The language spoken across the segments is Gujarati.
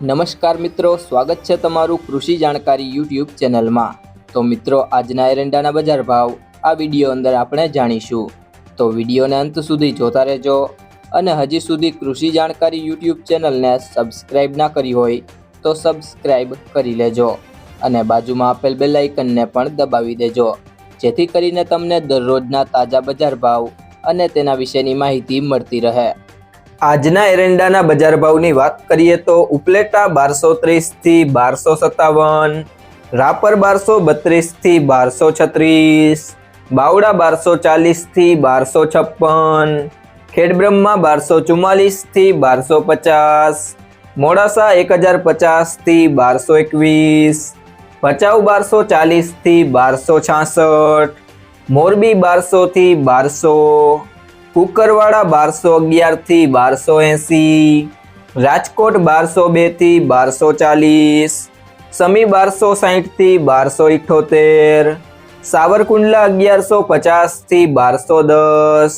નમસ્કાર મિત્રો, સ્વાગત છે તમારું કૃષિ જાણકારી યુટ્યુબ ચેનલમાં। તો મિત્રો, આજના એરંડાના બજાર ભાવ આ વિડીયો અંદર આપણે જાણીશું, તો વિડીયોને અંત સુધી જોતા રહેજો। અને હજી સુધી કૃષિ જાણકારી યુટ્યુબ ચેનલને સબસ્ક્રાઇબ ના કરી હોય તો સબસ્ક્રાઇબ કરી લેજો અને બાજુમાં આપેલ બેલ આઇકનને પણ દબાવી દેજો, જેથી કરીને તમને દરરોજના તાજા બજાર ભાવ અને તેના વિશેની માહિતી મળતી રહે। આજના એરંડાના બજાર ભાવની વાત કરીએ તો ઉપલેટા 1230 થી 1257, રાપર 1232 થી 1236, બાવડા 1240 થી 1256, ખેડબ્રહ્મા 1244 થી 1250, મોડાસા 1050 થી 1221, ભચાઉ 1240 થી 1266, મોરબી 1200 થી 1200, કુકરવાડા 1211 થી 1280, રાજકોટ 1202 થી 1240, સમી 1260 થી 1278, સાવરકુંડલા 1150 થી 1210,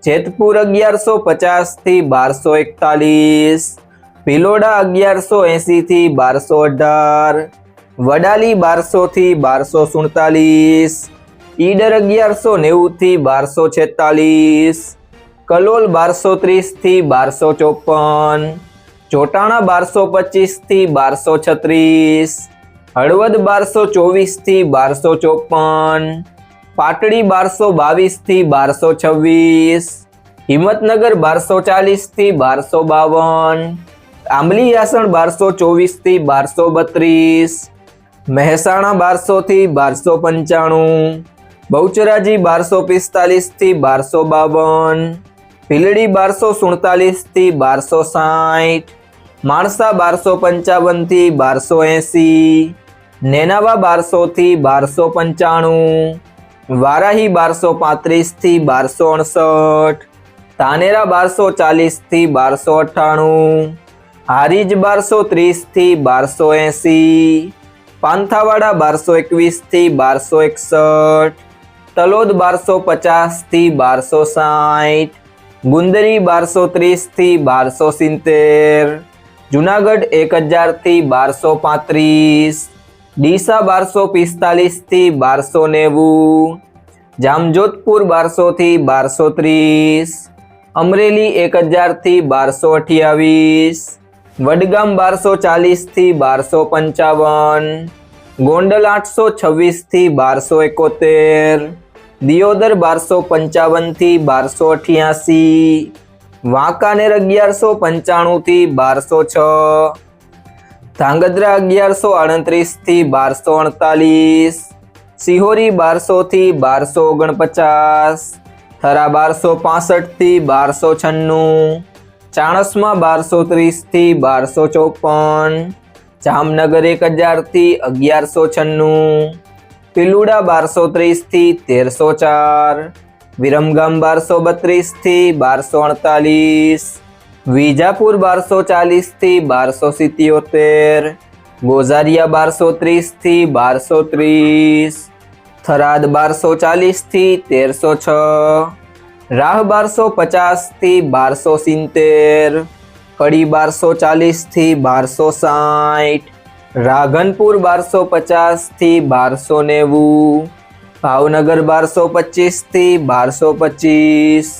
જેતપુર 1150 થી 1241, ભિલોડા 1180 થી 1218, વડાલી 1200 થી 1247, ઈડર 1190 થી 1246, કલોલ 1230 થી 1254, જોટાણા 1225 થી 1236, હળવદ 1224 થી 1254, પાટડી 1222 થી 1226, હિંમતનગર 1240 થી 1252, આંબલી આસણ 1224 થી 1232, મહેસાણા 1200 થી 1295, બહુચરાજી 1245 થી 1252, ભીલડી 1247 થી 1260, માણસા 1255 થી 1280, નેનાવા 1200 થી 1295, વારાહી 1235 થી 1268, ધાનેરા 1240 થી 1298, હારીજ 1230 થી 1280, પાંથાવાડા 1221 થી 1261, તલોદ 1250 થી 1260, ગુંદરી 1230 થી 1270, જુનાગઢ 1000 થી 1235, ડીસા 1245 થી 1290, જામજોધપુર 1200 થી 1230, અમરેલી 1000 થી 1228, વડગામ 1240 થી 1255, ગોંડલ 826 થી 1271, દિયોદર 1255 થી 1288, વાંકાનેર 1195 થી 1206, ધાંગધ્રા 1138 થી 1248, સિહોરી 1200 થી 1249, થરા 1265 થી 1296, ચાણસ્મા 1230 થી 1254, જામનગર 1000 થી 1196, પિલુડા 1230 થી 1304, વિરમગામ 1232 થી 1248, વિજાપુર 1240 થી 1277, ગોઝારિયા 1230 થી 1230, થરાદ 1240 થી 1306, રાહ 1250 થી 1270, કડી 1240 થી 1260, રાધનપુર 1250 થી 1290, ભાવનગર 1225 થી 1225,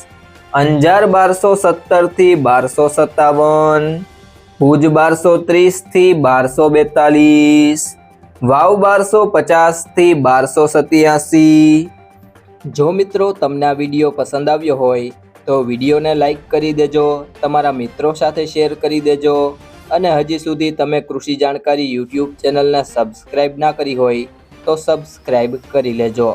અંજાર 1217 થી 1257, ભુજ 1230 થી 1242, વાવ 1250 થી 1287। જો મિત્રો, તમને આ વિડીયો પસંદ આવ્યો હોય તો વિડીયોને લાઈક કરી દેજો, તમારા મિત્રો સાથે શેર કરી દેજો અને હજી સુધી તમે કૃષિ જાણકારી યુટ્યુબ ચેનલને સબસ્ક્રાઇબ ના કરી હોય તો સબસ્ક્રાઇબ કરી લેજો।